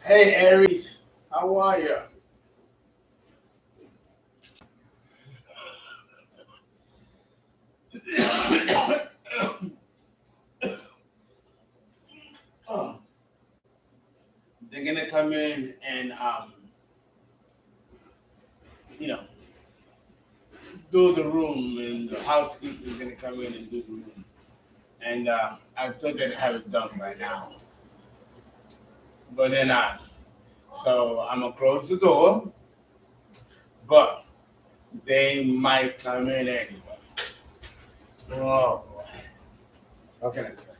Hey Aries, how are you? Oh, they're gonna come in and you know, do the room, and the housekeeper is gonna come in and do the room. And I thought they'd have it done by now, but they're not. So I'm gonna close the door, but they might come in anyway. Oh boy, what can I tell you?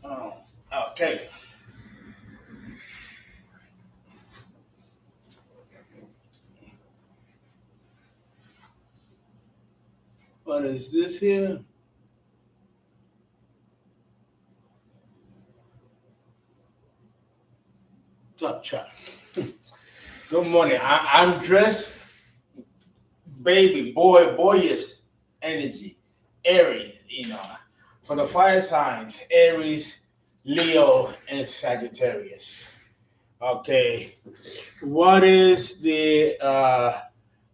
Oh, okay. What is this here? Top chart. Good morning. I'm dressed baby, boyish energy, Aries, for the fire signs, Aries, Leo, and Sagittarius. Okay, what is the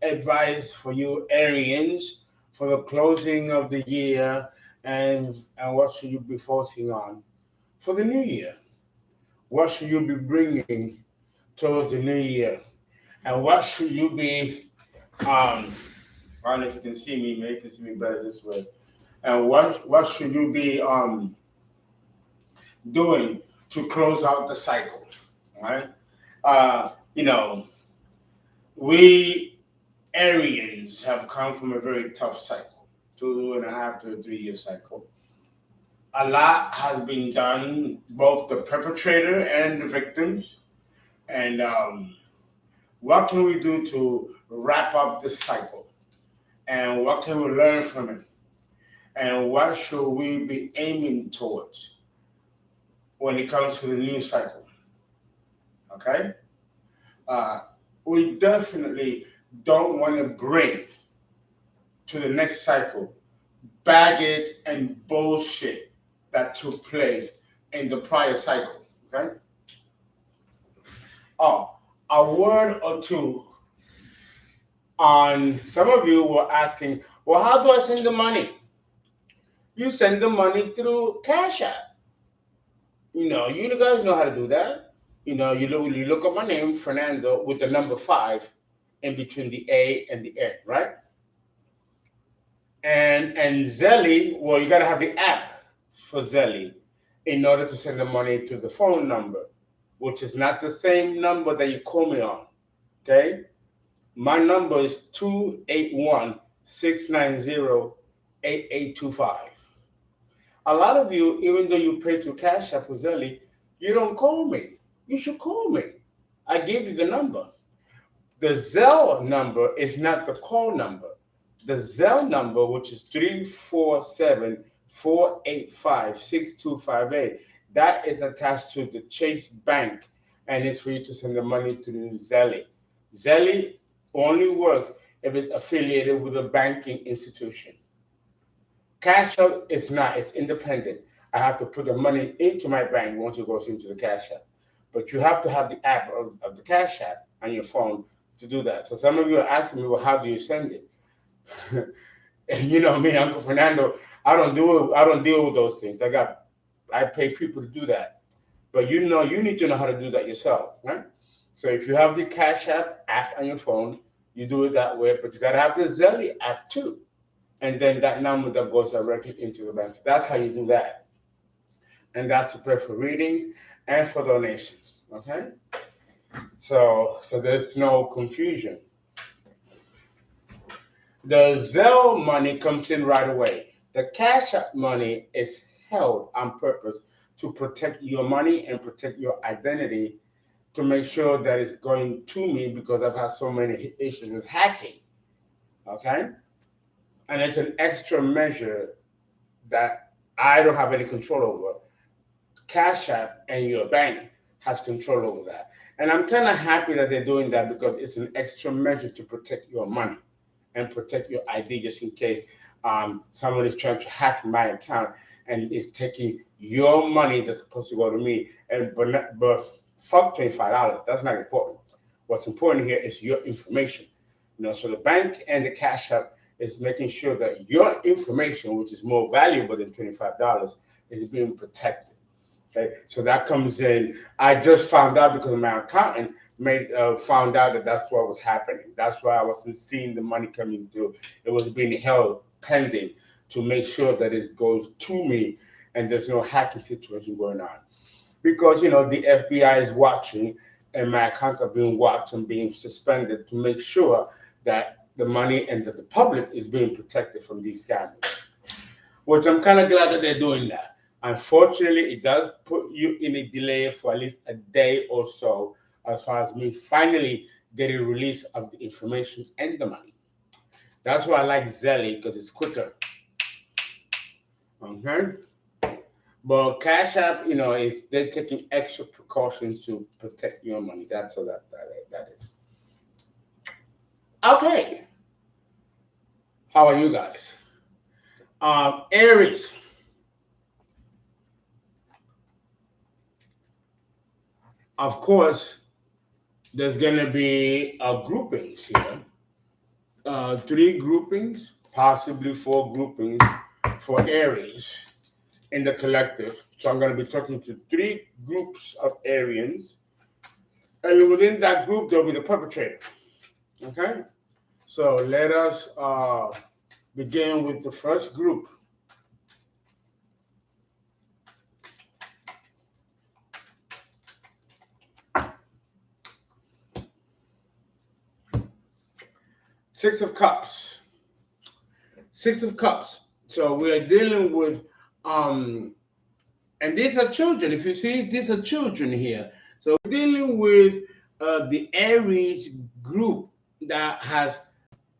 advice for you Arians for the closing of the year, and what should you be focusing on for the new year? What should you be bringing towards the new year? And what should you be um, I don't know if you can see me. Maybe you can see me better this way. And what should you be doing to close out the cycle? Right? Uh, you know, we Aryans have come from a very tough cycle, 2.5 to 3 year cycle. A lot has been done, both the perpetrator and the victims. And what can we do to wrap up this cycle? And what can we learn from it? And what should we be aiming towards when it comes to the new cycle? Okay, uh, we definitely don't want to bring to the next cycle baggage and bullshit that took place in the prior cycle. Okay, oh, a word or two on some of you were asking, well, how do I send the money? You send the money through Cash App. You guys know how to do that. You look up my name, Fernando, with the number 5 in between the A and the N, right? And ZELLE, well, you gotta have the app for ZELLE in order to send the money to the phone number, which is not the same number that you call me on. Okay? My number is 281-690-8825. A lot of you, even though you pay through Cash App with ZELLE, you don't call me. You should call me. I give you the number. The ZELLE number is not the call number. The ZELLE number, which is 347-485-6258, that is attached to the Chase Bank, and it's for you to send the money to ZELLE. ZELLE only works if it's affiliated with a banking institution. Cash App is not, it's independent. I have to put the money into my bank once it goes into the Cash App. But you have to have the app of the Cash App on your phone to do that. So some of you are asking me, well, how do you send it? And you know me, Uncle Fernando, I don't deal with those things. I pay people to do that. But you need to know how to do that yourself, right? So if you have the Cash app on your phone, you do it that way, but you gotta have the ZELLE app too. And then that number that goes directly into the bank. So that's how you do that. And that's to pay for readings and for donations. Okay? So there's no confusion. The ZELLE money comes in right away. The Cash App money is held on purpose to protect your money and protect your identity, to make sure that it's going to me, because I've had so many issues with hacking. Okay? And it's an extra measure that I don't have any control over. Cash App and your bank has control over that. And I'm kind of happy that they're doing that because it's an extra measure to protect your money and protect your ID just in case someone is trying to hack my account and is taking your money that's supposed to go to me. But fuck $25. That's not important. What's important here is your information. So the bank and the Cash App is making sure that your information, which is more valuable than $25, is being protected. Okay, so that comes in. I just found out because my accountant found out that that's what was happening. That's why I wasn't seeing the money coming through. It was being held pending to make sure that it goes to me and there's no hacking situation going on. Because the FBI is watching and my accounts are being watched and being suspended to make sure that the money and that the public is being protected from these scammers. Which I'm kind of glad that they're doing that. Unfortunately, it does put you in a delay for at least a day or so as far as me finally getting release of the information and the money. That's why I like ZELLE, because it's quicker. Okay? But Cash App, they're taking extra precautions to protect your money. That's all that is. Okay. How are you guys? Aries. Of course, there's going to be groupings here. 3 groupings, possibly 4 groupings for Aries in the collective. So I'm going to be talking to 3 groups of Arians. And within that group, there'll be the perpetrator. Okay? So let us begin with the first group. Six of Cups. 6 of Cups. So we're dealing with, and these are children. If you see, these are children here. So we're dealing with the Aries group that has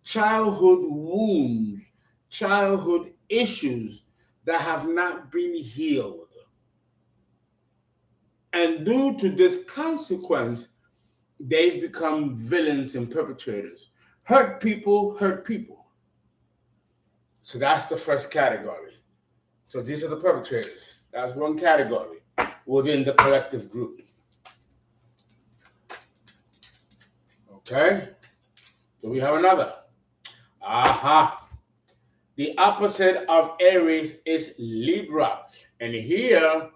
childhood wounds, childhood issues that have not been healed. And due to this consequence, they've become villains and perpetrators. Hurt people hurt people. So that's the first category. So these are the perpetrators. That's one category within the collective group. Okay? Do we have another? Aha. The opposite of Aries is Libra. And here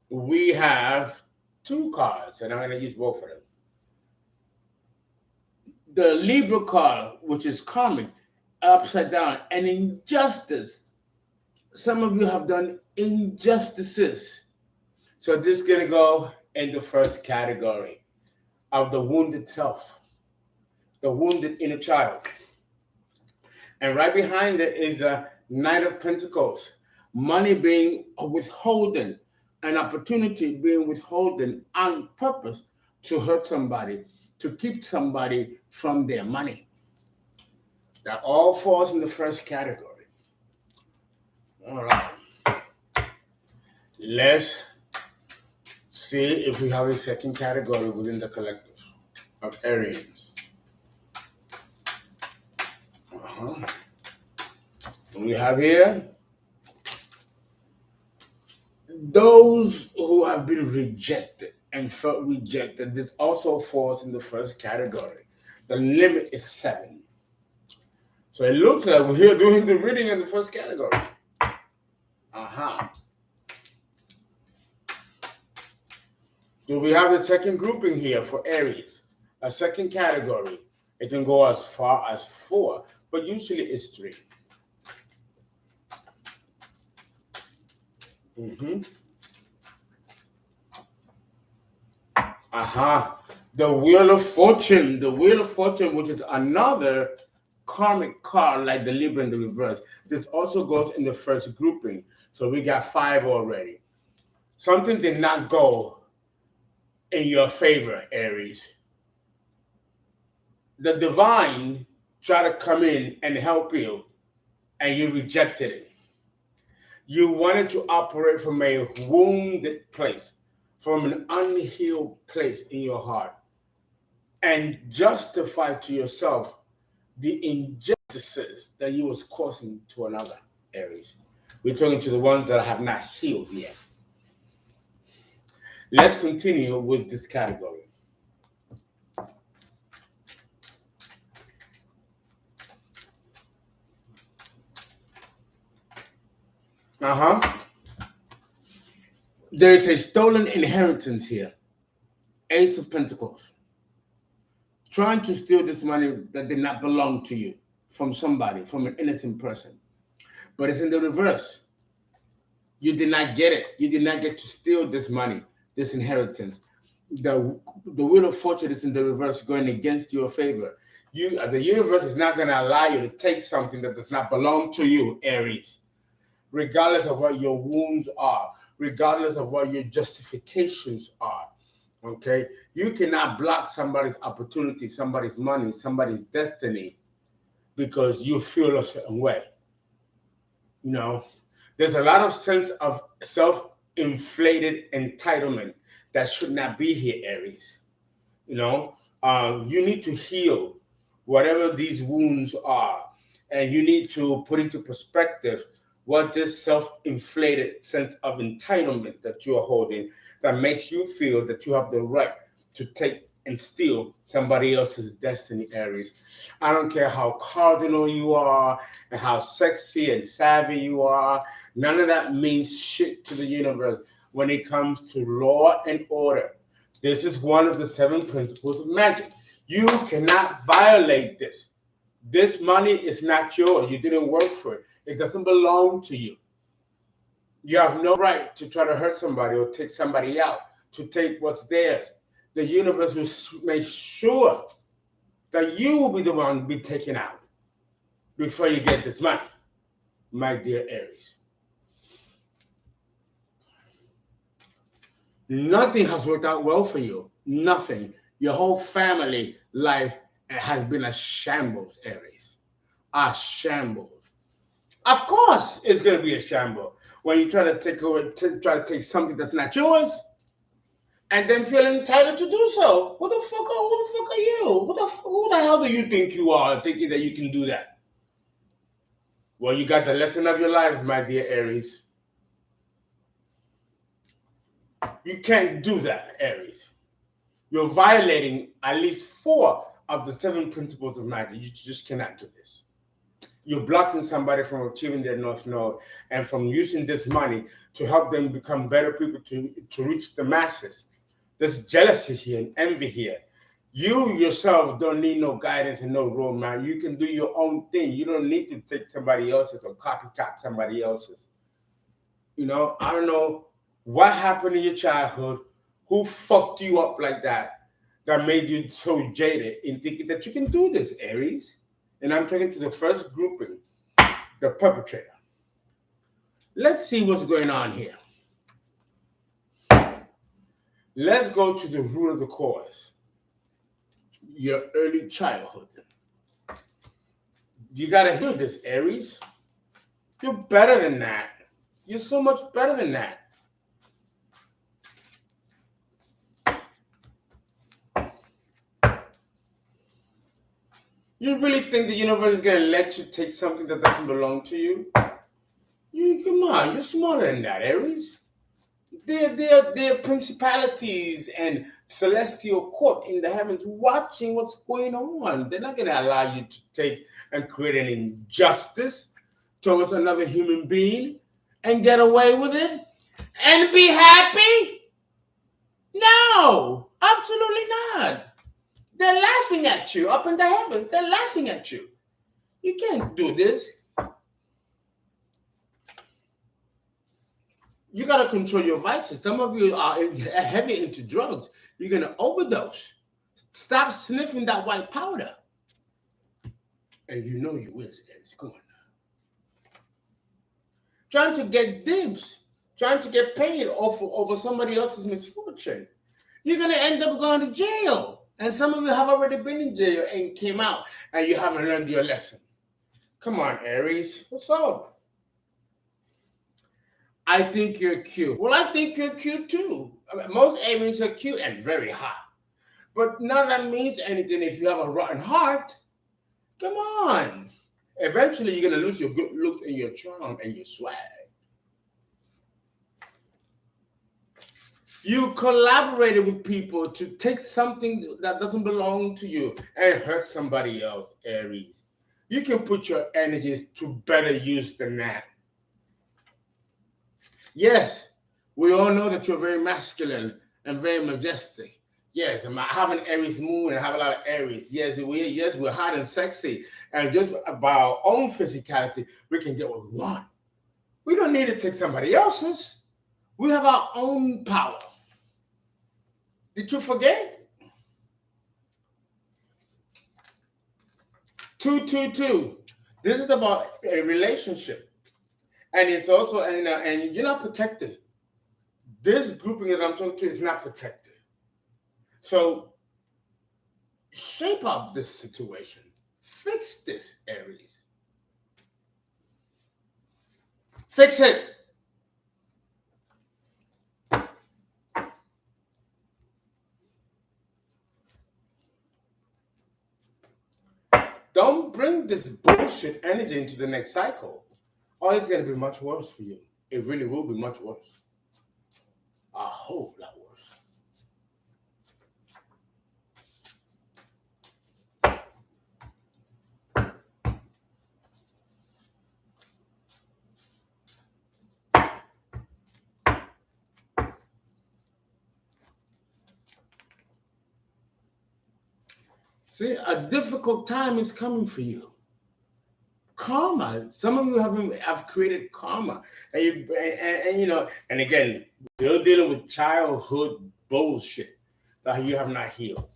we have 2 cards, and I'm going to use both of them. The Libra card, which is karmic, upside down, and injustice. Some of you have done injustices. So this is going to go in the first category of the wounded self, the wounded inner child. And right behind it is the Knight of Pentacles, money being withholden, an opportunity being withholden on purpose to hurt somebody, to keep somebody from their money. That all falls in the first category. All right. Let's see if we have a second category within the collective of Aries. We have here those who have been rejected and felt rejected. This also falls in the first category. The limit is 7. So it looks like we're here doing the reading in the first category. Do we have a second grouping here for Aries? A second category. It can go as far as 4, but usually it's 3. The Wheel of Fortune. The Wheel of Fortune, which is another karmic card like the Libra in the reverse. This also goes in the first grouping. So we got 5 already. Something did not go in your favor, Aries. The divine tried to come in and help you, and you rejected it. You wanted to operate from a wounded place, from an unhealed place in your heart, and justify to yourself the injustices that you was causing to another, Aries. We're talking to the ones that have not healed yet. Let's continue with this category. There is a stolen inheritance here. Ace of Pentacles. Trying to steal this money that did not belong to you from somebody, from an innocent person. But it's in the reverse. You did not get it. You did not get to steal this money, this inheritance. The wheel of fortune is in the reverse, going against your favor. The universe is not going to allow you to take something that does not belong to you, Aries. Regardless of what your wounds are, regardless of what your justifications are, okay? You cannot block somebody's opportunity, somebody's money, somebody's destiny because you feel a certain way. You know, there's a lot of sense of self-inflated entitlement that should not be here, Aries. You know, you need to heal whatever these wounds are, and you need to put into perspective what this self-inflated sense of entitlement that you are holding that makes you feel that you have the right to take and steal somebody else's destiny, Aries. I don't care how cardinal you are and how sexy and savvy you are. None of that means shit to the universe when it comes to law and order. This is one of the 7 principles of magic. You cannot violate this. This money is not yours. You didn't work for it. It doesn't belong to you. You have no right to try to hurt somebody or take somebody out, to take what's theirs. The universe will make sure that you will be the one to be taken out before you get this money, my dear Aries. Nothing has worked out well for you. Nothing. Your whole family life has been a shambles, Aries. A shambles. Of course, it's going to be a shambles when you try to take something that's not yours, and then feel entitled to do so. Who the fuck are you? Who the hell do you think you are, thinking that you can do that? Well, you got the lesson of your life, my dear Aries. You can't do that, Aries. You're violating at least 4 of the 7 principles of magic. You just cannot do this. You're blocking somebody from achieving their North Node and from using this money to help them become better people to reach the masses. There's jealousy here and envy here. You yourself don't need no guidance and no roadmap. You can do your own thing. You don't need to take somebody else's or copycat somebody else's. You know, I don't know what happened in your childhood, who fucked you up like that made you so jaded in thinking that you can do this, Aries. And I'm talking to the first grouping, the perpetrator. Let's see what's going on here. Let's go to the root of the cause. Your early childhood. You gotta hear this, Aries. You're better than that. You're so much better than that. You really think the universe is gonna let you take something that doesn't belong to you? Come on, you're smarter than that, Aries. There are principalities and celestial court in the heavens watching what's going on. They're not gonna allow you to take and create an injustice towards another human being and get away with it and be happy. No, absolutely not. They're laughing at you up in the heavens. They're laughing at you. You can't do this. You got to control your vices. Some of you are heavy into drugs. You're going to overdose. Stop sniffing that white powder. And you know you is. Come on now. Trying to get dibs. Trying to get paid over somebody else's misfortune. You're going to end up going to jail. And some of you have already been in jail and came out, and you haven't learned your lesson. Come on, Aries. What's up? I think you're cute. Well, I think you're cute too. I mean, most Aries are cute and very hot. But none of that means anything if you have a rotten heart. Come on. Eventually, you're going to lose your good looks and your charm and your swag. You collaborated with people to take something that doesn't belong to you and hurt somebody else, Aries. You can put your energies to better use than that. Yes, we all know that you're very masculine and very majestic. Yes, and I have an Aries moon and I have a lot of Aries. We're hot and sexy. And just by our own physicality, we can get what we want. We don't need to take somebody else's. We have our own power. Did you forget? 222. This is about a relationship. And it's also, and you're not protected. This grouping that I'm talking to is not protected. So shape up this situation. Fix this, Aries. Fix it. Don't bring this bullshit energy into the next cycle. Oh, it's going to be much worse for you. It really will be much worse. A whole lot worse. See, a difficult time is coming for you. Karma. Some of you have created karma, and again, you're dealing with childhood bullshit that you have not healed.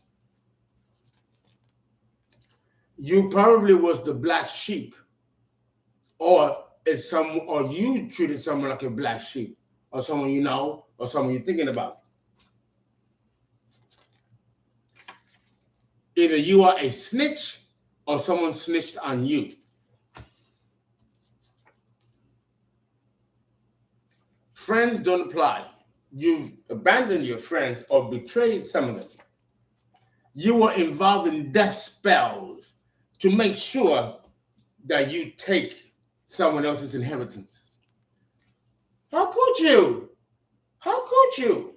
You probably was the black sheep, or you treated someone like a black sheep, or someone you know, or someone you're thinking about. Either you are a snitch, or someone snitched on you. Friends don't apply. You've abandoned your friends or betrayed some of them. You were involved in death spells to make sure that you take someone else's inheritance. How could you? How could you?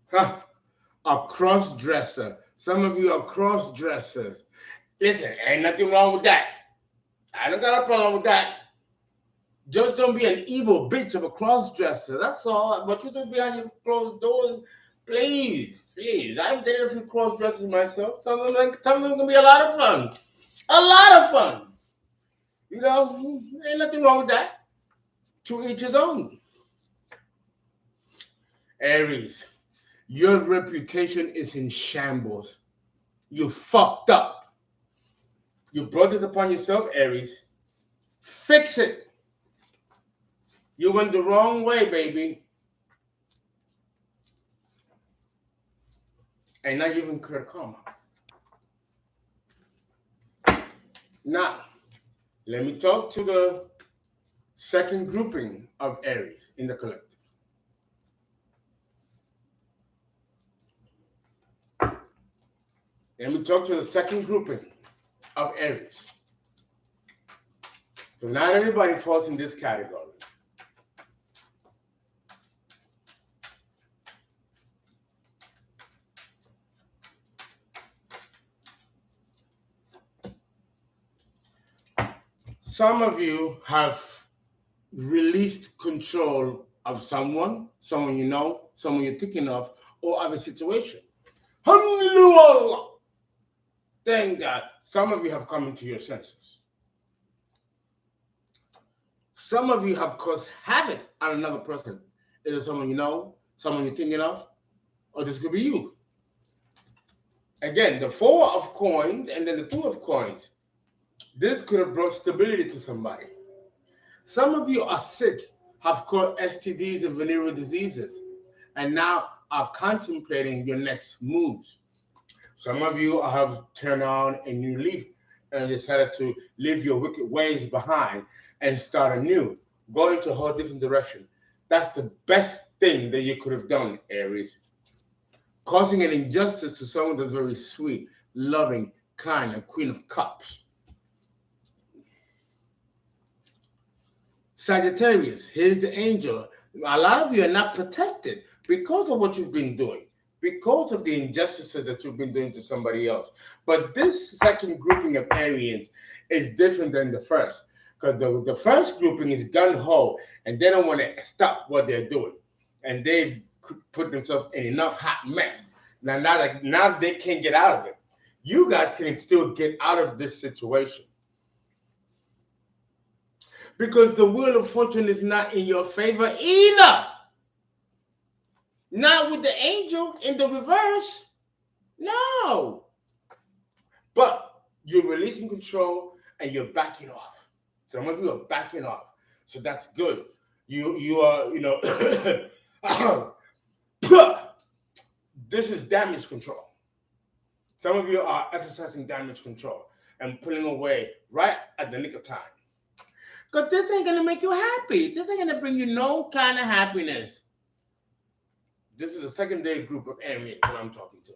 Huh. A cross-dresser. Some of you are cross-dressers. Listen, ain't nothing wrong with that. I don't got a problem with that. Just don't be an evil bitch of a cross-dresser. That's all. But you do behind your closed doors. Please, please. I've dated a few cross-dressers myself. Some of them can be a lot of fun. A lot of fun. You know, ain't nothing wrong with that. To each his own. Aries, your reputation is in shambles. You fucked up. You brought this upon yourself, Aries. Fix it. You went the wrong way, baby. And now you've incurred karma. Now, let me talk to the second grouping of Aries in the collective. Let me talk to the second grouping of Aries. So not everybody falls in this category. Some of you have released control of someone you know, someone you're thinking of, or of a situation. Hallelujah! Thank God. Some of you have come into your senses. Some of you have caused havoc on another person. Is it someone you know, someone you're thinking of, or this could be you? Again, the 4 of coins and then the 2 of coins. This could have brought stability to somebody. Some of you are sick, have caught STDs and venereal diseases, and now are contemplating your next moves. Some of you have turned on a new leaf and decided to leave your wicked ways behind and start anew, go into a whole different direction. That's the best thing that you could have done, Aries. Causing an injustice to someone that's very sweet, loving, kind, and Queen of Cups. Sagittarius, here's the angel. A lot of you are not protected because of what you've been doing, because of the injustices that you've been doing to somebody else. But this second grouping of Arians is different than the first, because the first grouping is gung-ho, and they don't want to stop what they're doing. And they've put themselves in enough hot mess. Now they can't get out of it. You guys can still get out of this situation. Because the wheel of fortune is not in your favor either. Not with the angel in the reverse. No. But you're releasing control and you're backing off. Some of you are backing off. So that's good. You are, this is damage control. Some of you are exercising damage control and pulling away right at the nick of time. Because this ain't going to make you happy. This ain't going to bring you no kind of happiness. This is a secondary group of Aries that I'm talking to.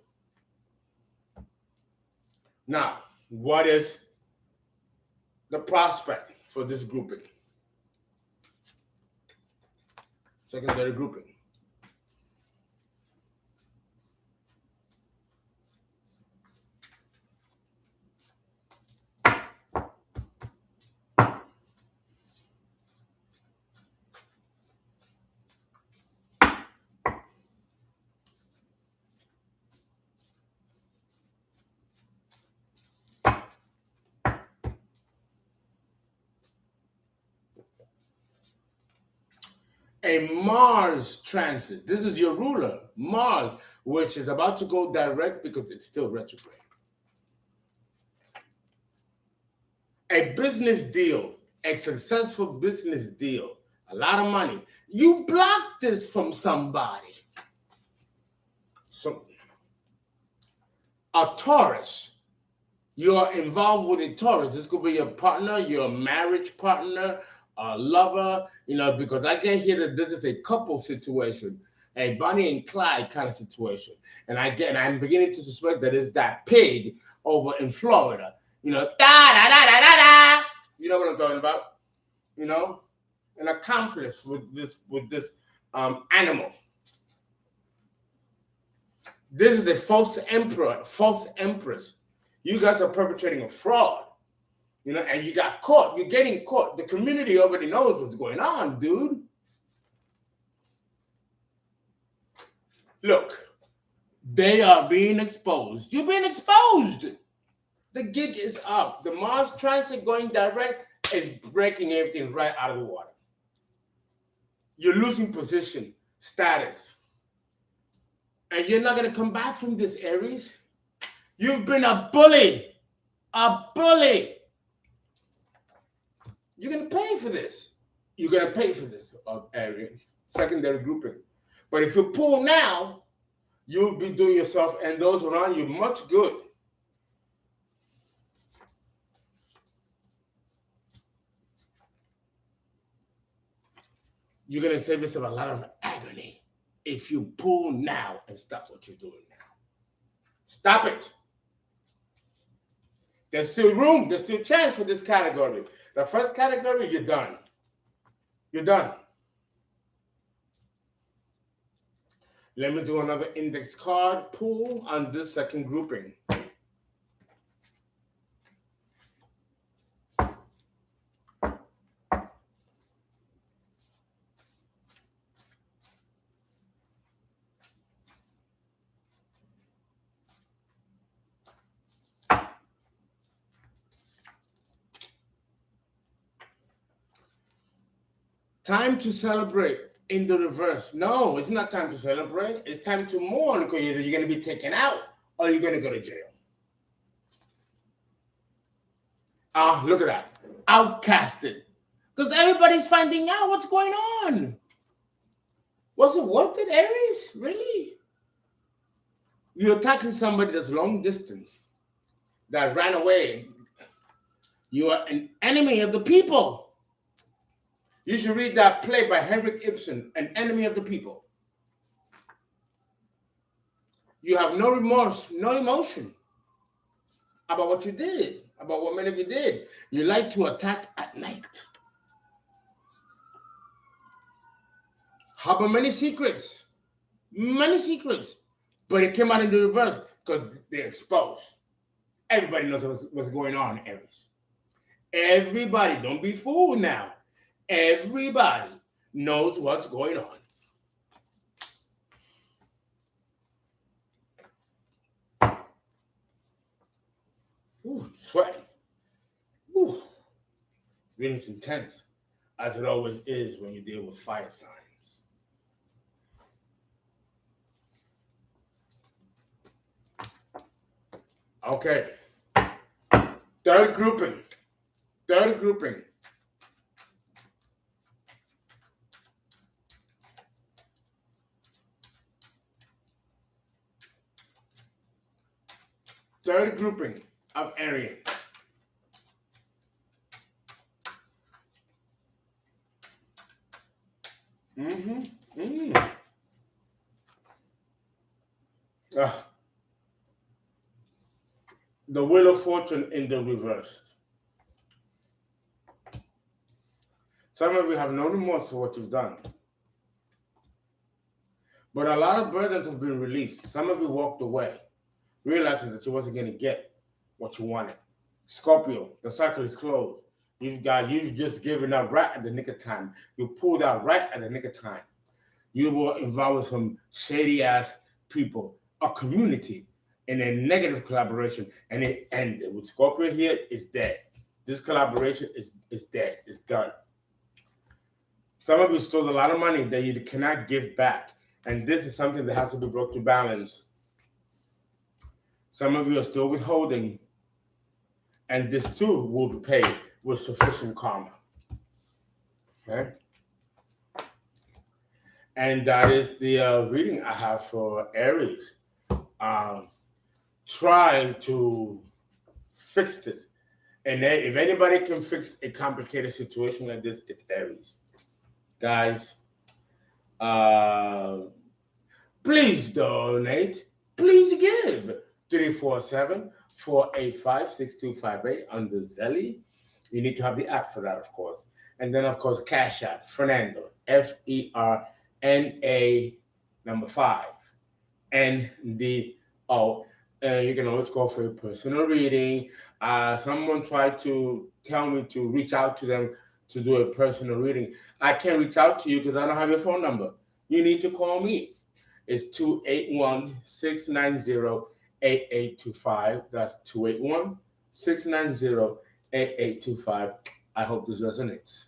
Now, what is the prospect for this grouping? Secondary grouping. A Mars transit. This is your ruler, Mars, which is about to go direct because it's still retrograde. A business deal, a successful business deal, a lot of money. You blocked this from somebody. So, a Taurus. You're involved with a Taurus. This could be your partner, your marriage partner, a lover, because I can hear that this is a couple situation, a Bonnie and Clyde kind of situation. And I'm beginning to suspect that it's that pig over in Florida. You know what I'm talking about? An accomplice with this animal. This is a false emperor, false empress. You guys are perpetrating a fraud. And you got caught. You're getting caught. The community already knows what's going on, dude. Look, they are being exposed. You're being exposed. The gig is up. The Mars transit going direct is breaking everything right out of the water. You're losing position, status. And you're not going to come back from this, Aries. You've been a bully. A bully. You're going to pay for this. You're going to pay for this, Aries. Secondary grouping. But if you pull now, you'll be doing yourself and those around you much good. You're going to save yourself a lot of agony if you pull now and stop what you're doing now. Stop it. There's still room. There's still chance for this category. The first category, you're done. You're done. Let me do another index card pull on this second grouping. Time to celebrate in the reverse. No, it's not time to celebrate. It's time to mourn because either you're going to be taken out or you're going to go to jail. Look at that. Outcasted. Because everybody's finding out what's going on. Was it worth it, Aries? Really? You're attacking somebody that's long distance, that ran away, You are an enemy of the people. You should read that play by Henrik Ibsen, An Enemy of the People. You have no remorse, no emotion about what you did, about what many of you did. You like to attack at night. Harbor many secrets, but it came out in the reverse because they're exposed. Everybody knows what's going on, Aries. Everybody, don't be fooled now. Everybody knows what's going on. Ooh, sweating. Ooh. Really, it's intense, as it always is when you deal with fire signs. Okay. Third grouping. Third grouping. Third grouping of Aries. The Wheel of Fortune in the reverse. Some of you have no remorse for what you've done. But a lot of burdens have been released. Some of you walked away, realizing that you wasn't going to get what you wanted. Scorpio, the cycle is closed. You've just given up right at the nick of time. You pulled out right at the nick of time. You were involved with some shady ass people, a community, in a negative collaboration, and it ended. With Scorpio here, it's dead. This collaboration is dead. It's done. Some of you stole a lot of money that you cannot give back, and this is something that has to be brought to balance. Some of you are still withholding, and this too will be paid with sufficient karma. Okay? And that is the reading I have for Aries. Try to fix this. And if anybody can fix a complicated situation like this, it's Aries. Guys, please donate. Please give. 347-485-6258 on the ZELLE. You need to have the app for that, of course. And then, of course, Cash App, Fernando, FERNA5NDO. You can always call for a personal reading. Someone tried to tell me to reach out to them to do a personal reading. I can't reach out to you because I don't have your phone number. You need to call me. It's 281-690-8825. That's 281-690-8825. I hope this resonates.